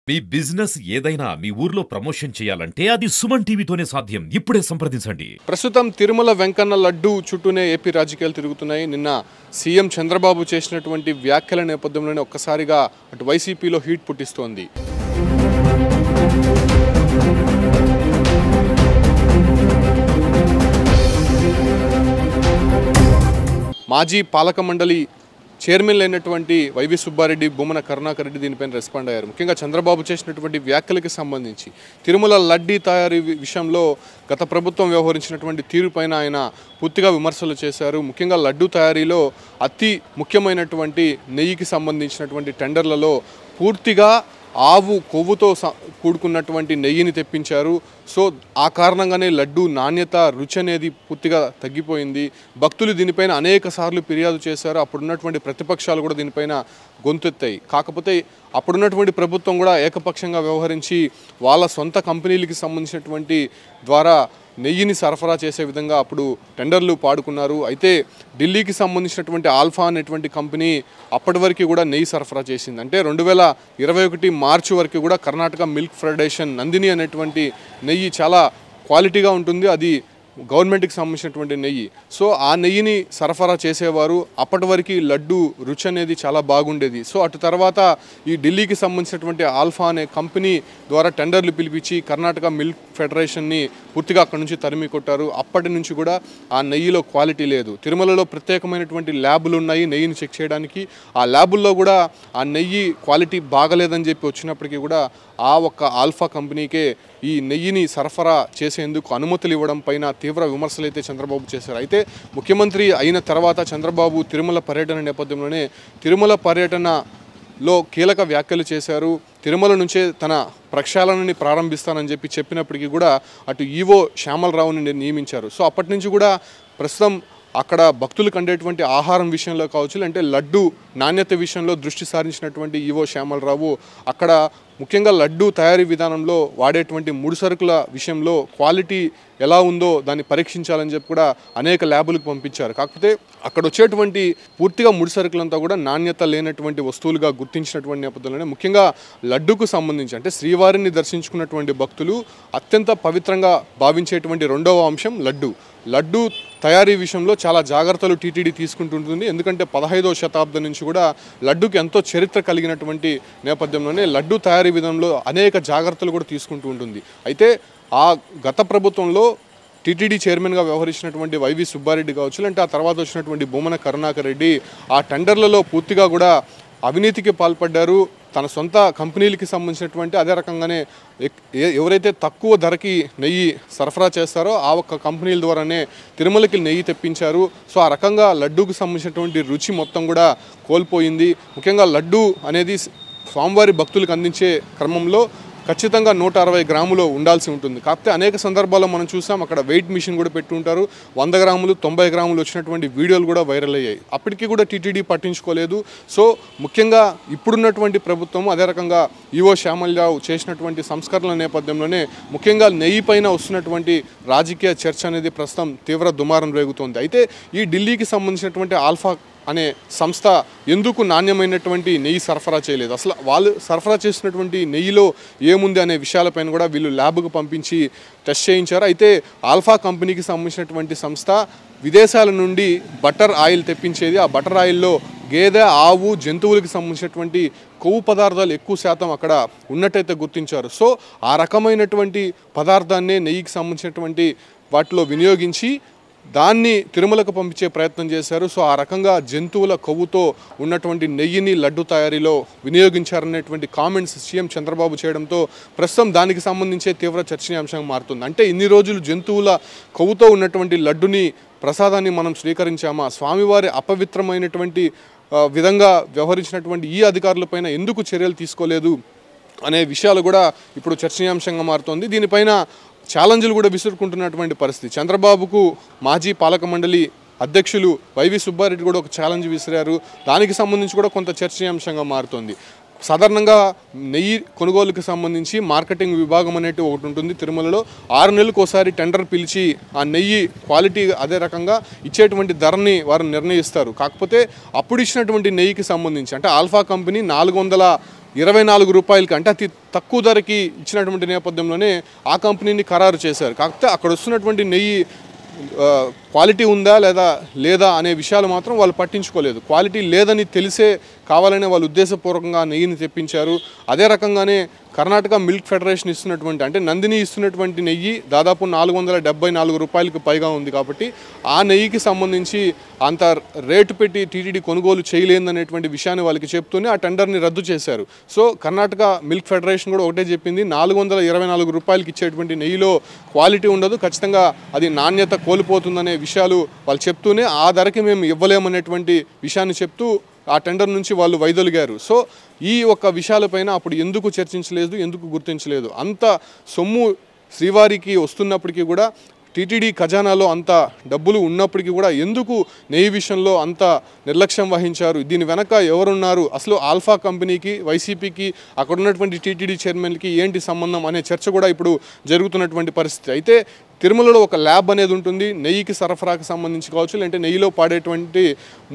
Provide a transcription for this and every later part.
మీ business ఏదైనా మీ ఊర్లో promotion చేయాలంటే అది సుమన్ టీవీతోనే సాధ్యం. ఇప్పుడే సంప్రదించండి. ప్రస్తుతం తిరుమల వెంకన్న లడ్డు చుట్టూనే ఏపీ రాజకీయాలు తిరుగుతున్నాయి. నిన్న సీఎం చంద్రబాబు చేసినటువంటి వ్యాఖ్యల నేపథ్యంలోనే ఒక్కసారిగా అటు వైసీపీలో హీట్ పుట్టిస్తోంది. మాజీ పాలక మండలి చైర్మన్ అయినటువంటి వైవి సుబ్బారెడ్డి, బొమ్మన కరుణాకర్ రెడ్డి దీనిపైన రెస్పాండ్ అయ్యారు. ముఖ్యంగా చంద్రబాబు చేసినటువంటి వ్యాఖ్యలకు సంబంధించి తిరుమల లడ్డీ తయారీ విషయంలో గత ప్రభుత్వం వ్యవహరించినటువంటి తీరుపైన ఆయన పూర్తిగా విమర్శలు చేశారు. ముఖ్యంగా లడ్డూ తయారీలో అతి ముఖ్యమైనటువంటి నెయ్యికి సంబంధించినటువంటి టెండర్లలో పూర్తిగా ఆవు కొవ్వుతో కూడుకున్నటువంటి నెయ్యిని తెప్పించారు. సో ఆ కారణంగానే లడ్డు నాణ్యత, రుచి అనేది పూర్తిగా తగ్గిపోయింది. భక్తులు దీనిపైన అనేక సార్లు ఫిర్యాదు చేశారు. అప్పుడున్నటువంటి ప్రతిపక్షాలు కూడా దీనిపైన గొంతెత్తాయి. కాకపోతే అప్పుడున్నటువంటి ప్రభుత్వం కూడా ఏకపక్షంగా వ్యవహరించి వాళ్ళ సొంత కంపెనీలకి సంబంధించినటువంటి ద్వారా నెయ్యిని సరఫరా చేసే విధంగా అప్పుడు టెండర్లు పాడుకున్నారు. అయితే ఢిల్లీకి సంబంధించినటువంటి ఆల్ఫా అనేటువంటి కంపెనీ అప్పటి వరకు కూడా నెయ్యి సరఫరా చేసింది. అంటే 2021 మార్చి వరకు కూడా కర్ణాటక మిల్క్ ఫెడరేషన్ నందిని అనేటువంటి నెయ్యి చాలా క్వాలిటీగా ఉంటుంది. అది గవర్నమెంట్కి సంబంధించినటువంటి నెయ్యి. సో ఆ నెయ్యిని సరఫరా చేసేవారు. అప్పటి వరకు లడ్డు రుచి అనేది చాలా బాగుండేది. సో అటు తర్వాత ఈ ఢిల్లీకి సంబంధించినటువంటి ఆల్ఫా అనే కంపెనీ ద్వారా టెండర్లు పిలిపించి కర్ణాటక మిల్క్ ఫెడరేషన్ని పూర్తిగా అక్కడి నుంచి తరిమి కొట్టారు. అప్పటి నుంచి కూడా ఆ నెయ్యిలో క్వాలిటీ లేదు. తిరుమలలో ప్రత్యేకమైనటువంటి ల్యాబులు ఉన్నాయి నెయ్యిని చెక్ చేయడానికి. ఆ ల్యాబుల్లో కూడా ఆ నెయ్యి క్వాలిటీ బాగలేదని చెప్పి వచ్చినప్పటికీ కూడా ఆ ఒక్క ఆల్ఫా కంపెనీకే ఈ నెయ్యిని సరఫరా చేసేందుకు అనుమతులు ఇవ్వడం పైన తీవ్ర విమర్శలు అయితే చంద్రబాబు చేశారు. అయితే ముఖ్యమంత్రి అయిన తర్వాత చంద్రబాబు తిరుమల పర్యటన నేపథ్యంలోనే తిరుమల పర్యటనలో కీలక వ్యాఖ్యలు చేశారు. తిరుమల నుంచే తన ప్రక్షాళనని ప్రారంభిస్తానని చెప్పినప్పటికీ కూడా అటు ఈవో శ్యామలరావుని నియమించారు. సో అప్పటి నుంచి కూడా ప్రస్తుతం అక్కడ భక్తులకు అందేటువంటి ఆహారం విషయంలో కావచ్చు, అంటే లడ్డు నాణ్యత విషయంలో దృష్టి సారించినటువంటి ఈవో శ్యామలరావు అక్కడ ముఖ్యంగా లడ్డు తయారీ విధానంలో వాడేటువంటి ముడి సరుకుల విషయంలో క్వాలిటీ ఎలా ఉందో దాన్ని పరీక్షించాలని చెప్పి కూడా అనేక ల్యాబులకు పంపించారు. కాకపోతే అక్కడ వచ్చేటువంటి పూర్తిగా ముడి సరుకులంతా కూడా నాణ్యత లేనటువంటి వస్తువులుగా గుర్తించినటువంటి నేపథ్యంలోనే ముఖ్యంగా లడ్డుకు సంబంధించి అంటే శ్రీవారిని దర్శించుకున్నటువంటి భక్తులు అత్యంత పవిత్రంగా భావించేటువంటి రెండవ అంశం లడ్డు తయారీ విషయంలో చాలా జాగ్రత్తలు టీటీడీ తీసుకుంటుంటుంది. ఎందుకంటే 15వ శతాబ్దం నుంచి కూడా లడ్డుకి ఎంతో చరిత్ర కలిగినటువంటి నేపథ్యంలోనే లడ్డు తయారీ విధానంలో అనేక జాగ్రత్తలు కూడా తీసుకుంటూ ఉంటుంది. అయితే ఆ గత ప్రభుత్వంలో టీటీడీ చైర్మన్గా వ్యవహరించినటువంటి వైవి సుబ్బారెడ్డి కావచ్చు, అంటే ఆ తర్వాత వచ్చినటువంటి బొమ్మన కరుణాకర్ రెడ్డి ఆ టెండర్లలో పూర్తిగా కూడా అవినీతికి పాల్పడ్డారు. తన సొంత కంపెనీలకి సంబంధించినటువంటి అదే రకంగానే ఎవరైతే తక్కువ ధరకి నెయ్యి సరఫరా చేస్తారో ఆ ఒక్క కంపెనీల ద్వారానే తిరుమలకి నెయ్యి తెప్పించారు. సో ఆ రకంగా లడ్డూకి సంబంధించినటువంటి రుచి మొత్తం కూడా కోల్పోయింది. ముఖ్యంగా లడ్డు అనేది స్వామివారి భక్తులకు అందించే క్రమంలో ఖచ్చితంగా 160 గ్రాములు ఉండాల్సి ఉంటుంది. కాకపోతే అనేక సందర్భాల్లో మనం చూసాం అక్కడ వెయిట్ మిషన్ కూడా పెట్టి ఉంటారు. 100 గ్రాములు 90 గ్రాములు వచ్చినటువంటి వీడియోలు కూడా వైరల్ అయ్యాయి. అప్పటికీ కూడా టీటీడీ పట్టించుకోలేదు. సో ముఖ్యంగా ఇప్పుడున్నటువంటి ప్రభుత్వం అదే రకంగా ఈవో శ్యామలరావు చేసినటువంటి సంస్కరణల నేపథ్యంలోనే ముఖ్యంగా నెయ్యి పైన వస్తున్నటువంటి రాజకీయ చర్చ అనేది ప్రస్తుతం తీవ్ర దుమారం రేగుతోంది. అయితే ఈ ఢిల్లీకి సంబంధించినటువంటి ఆల్ఫా అనే సంస్థ ఎందుకు నాణ్యమైనటువంటి నెయ్యి సరఫరా చేయలేదు, అసలు వాళ్ళు సరఫరా చేసినటువంటి నెయ్యిలో ఏముంది అనే విషయాలపైన కూడా వీళ్ళు ల్యాబ్కు పంపించి టెస్ట్ చేయించారు. అయితే ఆల్ఫా కంపెనీకి సంబంధించినటువంటి సంస్థ విదేశాల నుండి బటర్ ఆయిల్ తెప్పించేది. ఆ బటర్ ఆయిల్లో గేదె, ఆవు, జంతువులకు సంబంధించినటువంటి కొవ్వు పదార్థాలు ఎక్కువ శాతం అక్కడ ఉన్నట్టయితే గుర్తించారు. సో ఆ రకమైనటువంటి పదార్థాన్నే నెయ్యికి సంబంధించినటువంటి వాటిలో వినియోగించి దాన్ని తిరుమలకు పంపించే ప్రయత్నం చేశారు. సో ఆ రకంగా జంతువుల కొవ్వుతో ఉన్నటువంటి నెయ్యిని లడ్డు తయారీలో వినియోగించారనేటువంటి కామెంట్స్ సీఎం చంద్రబాబు చేయడంతో ప్రస్తుతం దానికి సంబంధించే తీవ్ర చర్చనీయాంశంగా మారుతుంది. అంటే ఇన్ని రోజులు జంతువుల కొవ్వుతో ఉన్నటువంటి లడ్డుని ప్రసాదాన్ని మనం స్వీకరించామా, స్వామివారి అపవిత్రమైనటువంటి విధంగా వ్యవహరించినటువంటి ఈ అధికారులపైన ఎందుకు చర్యలు తీసుకోలేదు అనే విషయాలు కూడా ఇప్పుడు చర్చనీయాంశంగా మారుతోంది. దీనిపైన ఛాలెంజ్లు కూడా విసురుకుంటున్నటువంటి పరిస్థితి. చంద్రబాబుకు మాజీ పాలక మండలి అధ్యక్షులు వైవి సుబ్బారెడ్డి కూడా ఒక ఛాలెంజ్ విసిరారు. దానికి సంబంధించి కూడా కొంత చర్చనీయాంశంగా మారుతోంది. సాధారణంగా నెయ్యి కొనుగోలుకు సంబంధించి మార్కెటింగ్ విభాగం అనేది ఒకటి ఉంటుంది తిరుమలలో. 6 నెలలకు ఒకసారి టెండర్ పిలిచి ఆ నెయ్యి క్వాలిటీ అదే రకంగా ఇచ్చేటువంటి ధరని వారు నిర్ణయిస్తారు. కాకపోతే అప్పుడు ఇచ్చినటువంటి నెయ్యికి సంబంధించి అంటే ఆల్ఫా కంపెనీ 400 24 రూపాయలకి, అంటే అతి తక్కువ ధరకి ఇచ్చినటువంటి నేపథ్యంలోనే ఆ కంపెనీని ఖరారు చేశారు. కాకపోతే అక్కడ వస్తున్నటువంటి నెయ్యి క్వాలిటీ ఉందా లేదా అనే విషయాలు మాత్రం వాళ్ళు పట్టించుకోలేదు. క్వాలిటీ లేదని తెలిసే కావాలనే వాళ్ళు ఉద్దేశపూర్వకంగా నెయ్యిని తెప్పించారు. అదే రకంగానే కర్ణాటక మిల్క్ ఫెడరేషన్ ఇస్తున్నటువంటి, అంటే నందిని ఇస్తున్నటువంటి నెయ్యి దాదాపు 474 రూపాయలకు పైగా ఉంది. కాబట్టి ఆ నెయ్యికి సంబంధించి అంత రేటు పెట్టి టీటీడీ కొనుగోలు చేయలేదనేటువంటి విషయాన్ని వాళ్ళకి చెప్తూనే ఆ టెండర్ని రద్దు చేశారు. సో కర్ణాటక మిల్క్ ఫెడరేషన్ కూడా ఒకటే చెప్పింది, 424 రూపాయలకి ఇచ్చేటువంటి నెయ్యిలో క్వాలిటీ ఉండదు, ఖచ్చితంగా అది నాణ్యత కోల్పోతుందనే విషయాలు వాళ్ళు చెప్తూనే ఆ ధరకి మేము ఇవ్వలేమనేటువంటి విషయాన్ని చెప్తూ ఆ టెండర్ నుంచి వాళ్ళు వైదొలిగారు. సో ఈ ఒక్క విషయాలపైన అప్పుడు ఎందుకు చర్చించలేదు, ఎందుకు గుర్తించలేదు? అంత సొమ్ము శ్రీవారికి వస్తున్నప్పటికీ కూడా, టీటీడీ ఖజానాలో అంత డబ్బులు ఉన్నప్పటికీ కూడా ఎందుకు నెయ్యి విషయంలో అంత నిర్లక్ష్యం వహించారు? దీని వెనక ఎవరున్నారు? అసలు ఆల్ఫా కంపెనీకి, వైసీపీకి, అక్కడ ఉన్నటువంటి టీటీడీ చైర్మన్కి ఏంటి సంబంధం అనే చర్చ కూడా ఇప్పుడు జరుగుతున్నటువంటి పరిస్థితి. అయితే తిరుమలలో ఒక ల్యాబ్ అనేది ఉంటుంది, నెయ్యికి సరఫరాకు సంబంధించి కావచ్చు, లేదంటే నెయ్యిలో పాడేటువంటి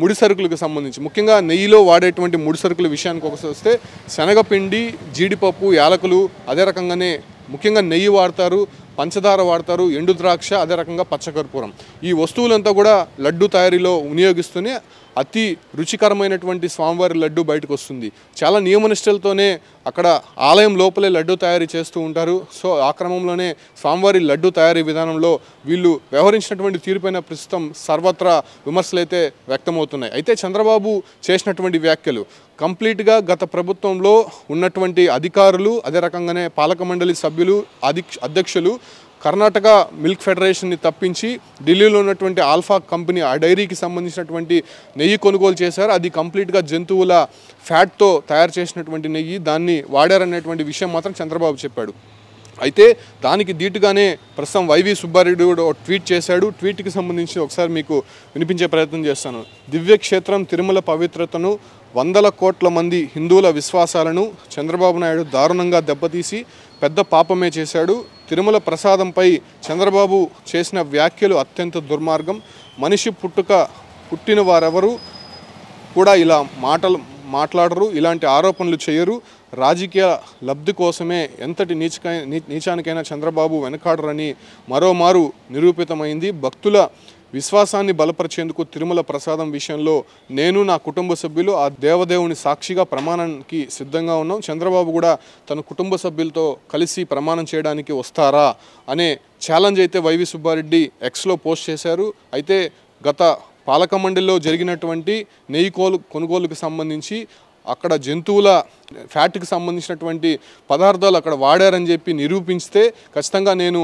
ముడి సరుకులకు సంబంధించి. ముఖ్యంగా నెయ్యిలో వాడేటువంటి ముడి సరుకుల విషయానికి వస్తే శనగపిండి, జీడిపప్పు, యాలకులు, అదే రకంగానే ముఖ్యంగా నెయ్యి వాడతారు, పంచదార వాడతారు, ఎండు ద్రాక్ష, అదే రకంగా పచ్చకర్పూరం. ఈ వస్తువులంతా కూడా లడ్డు తయారీలో వినియోగిస్తూనే అతి రుచికరమైనటువంటి స్వామివారి లడ్డు బయటకు వస్తుంది. చాలా నియమనిష్టలతోనే అక్కడ ఆలయం లోపలే లడ్డు తయారీ చేస్తూ ఉంటారు. సో ఆ క్రమంలోనే స్వామివారి లడ్డు తయారీ విధానంలో వీళ్ళు వ్యవహరించినటువంటి తీరుపైన ప్రస్తుతం సర్వత్రా విమర్శలైతే వ్యక్తమవుతున్నాయి. అయితే చంద్రబాబు చేసినటువంటి వ్యాఖ్యలు కంప్లీట్గా గత ప్రభుత్వంలో ఉన్నటువంటి అధికారులు, అదే రకంగానే పాలక మండలి సభ్యులు, అధ్యక్షులు కర్ణాటక మిల్క్ ఫెడరేషన్ని తప్పించి ఢిల్లీలో ఉన్నటువంటి ఆల్ఫా కంపెనీ, ఆ డైరీకి సంబంధించినటువంటి నెయ్యి కొనుగోలు చేశారు. అది కంప్లీట్గా జంతువుల ఫ్యాట్తో తయారు చేసినటువంటి నెయ్యి, దాన్ని వాడారనేటువంటి విషయం మాత్రం చంద్రబాబు చెప్పాడు. అయితే దానికి ధీటుగానే ప్రస్తుతం వైవి సుబ్బారెడ్డి కూడా ట్వీట్ చేశాడు. ట్వీట్కి సంబంధించి ఒకసారి మీకు వినిపించే ప్రయత్నం చేస్తాను. దివ్యక్షేత్రం తిరుమల పవిత్రతను, 100 కోట్ల మంది హిందువుల విశ్వాసాలను చంద్రబాబు నాయుడు దారుణంగా దెబ్బతీసి పెద్ద పాపమే చేశాడు. తిరుమల ప్రసాదంపై చంద్రబాబు చేసిన వ్యాఖ్యలు అత్యంత దుర్మార్గం. మనిషి పుట్టిన వారెవరు కూడా ఇలా మాట్లాడరు, ఇలాంటి ఆరోపణలు చేయరు. రాజకీయ లబ్ధి కోసమే ఎంతటి నీచానికైనా చంద్రబాబు వెనకాడరని మరోమారు నిరూపితమైంది. భక్తుల విశ్వాసాన్ని బలపరిచేందుకు తిరుమల ప్రసాదం విషయంలో నేను, నా కుటుంబ సభ్యులు ఆ దేవదేవుని సాక్షిగా ప్రమాణానికి సిద్ధంగా ఉన్నాం. చంద్రబాబు కూడా తన కుటుంబ సభ్యులతో కలిసి ప్రమాణం చేయడానికి వస్తారా అనే ఛాలెంజ్ అయితే వైవి సుబ్బారెడ్డి ఎక్స్లో పోస్ట్ చేశారు. అయితే గత పాలక మండలిలో జరిగినటువంటి నెయ్యి కొనుగోలుకు సంబంధించి అక్కడ జంతువుల ఫ్యాట్కి సంబంధించినటువంటి పదార్థాలు అక్కడ వాడారని చెప్పి నిరూపిస్తే ఖచ్చితంగా నేను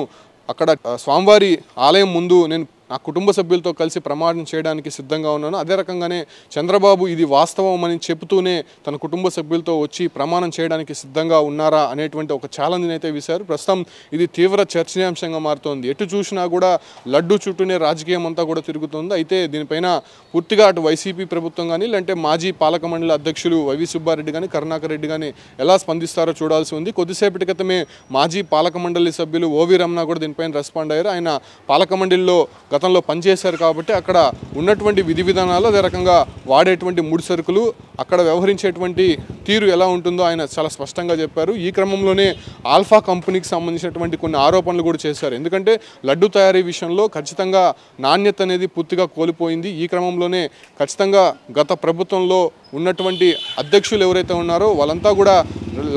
అక్కడ స్వామివారి ఆలయం ముందు నేను నా కుటుంబ సభ్యులతో కలిసి ప్రమాణం చేయడానికి సిద్ధంగా ఉన్నాను. అదే రకంగానే చంద్రబాబు ఇది వాస్తవం అని చెబుతూనే తన కుటుంబ సభ్యులతో వచ్చి ప్రమాణం చేయడానికి సిద్ధంగా ఉన్నారా అనేటువంటి ఒక ఛాలెంజ్ని అయితే వేశారు. ప్రస్తుతం ఇది తీవ్ర చర్చనీయాంశంగా మారుతోంది. ఎటు చూసినా కూడా లడ్డు చుట్టూనే రాజకీయం అంతా కూడా తిరుగుతుంది. అయితే దీనిపైన పూర్తిగా అటు వైసీపీ ప్రభుత్వం కానీ, లేదంటే మాజీ పాలక మండలి అధ్యక్షులు వైవి సుబ్బారెడ్డి కానీ, కరుణాకర్ రెడ్డి కానీ ఎలా స్పందిస్తారో చూడాల్సి ఉంది. కొద్దిసేపటి క్రితమే మాజీ పాలక మండలి సభ్యులు ఓవి రమణ కూడా దీనిపైన రెస్పాండ్ అయ్యారు. ఆయన పాలక మండలిలో గతంలో పనిచేశారు కాబట్టి అక్కడ ఉన్నటువంటి విధి విధానాలు, అదే రకంగా వాడేటువంటి ముడి సరుకులు, అక్కడ వ్యవహరించేటువంటి తీరు ఎలా ఉంటుందో ఆయన చాలా స్పష్టంగా చెప్పారు. ఈ క్రమంలోనే ఆల్ఫా కంపెనీకి సంబంధించినటువంటి కొన్ని ఆరోపణలు కూడా చేశారు. ఎందుకంటే లడ్డు తయారీ విషయంలో ఖచ్చితంగా నాణ్యత అనేది పూర్తిగా కోల్పోయింది. ఈ క్రమంలోనే ఖచ్చితంగా గత ప్రభుత్వంలో ఉన్నటువంటి అధ్యక్షులు ఎవరైతే ఉన్నారో వాళ్ళంతా కూడా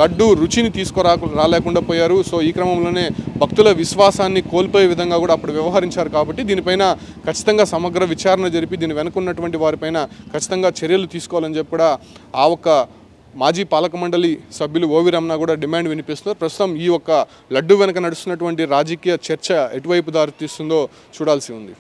లడ్డు రుచిని రాలేకుండా పోయారు. సో ఈ క్రమంలోనే భక్తుల విశ్వాసాన్ని కోల్పోయే విధంగా కూడా అప్పుడు వ్యవహరించారు. కాబట్టి దీనిపైన ఖచ్చితంగా సమగ్ర విచారణ జరిపి దీని వెనుకున్నటువంటి వారిపైన ఖచ్చితంగా చర్యలు తీసుకోవాలని చెప్పి కూడా ఆ ఒక్క మాజీ పాలక మండలి సభ్యులు ఓవి రమణ కూడా డిమాండ్ వినిపిస్తున్నారు. ప్రస్తుతం ఈ ఒక్క లడ్డు వెనుక నడుస్తున్నటువంటి రాజకీయ చర్చ ఎటువైపు దారితీస్తుందో చూడాల్సి ఉంది.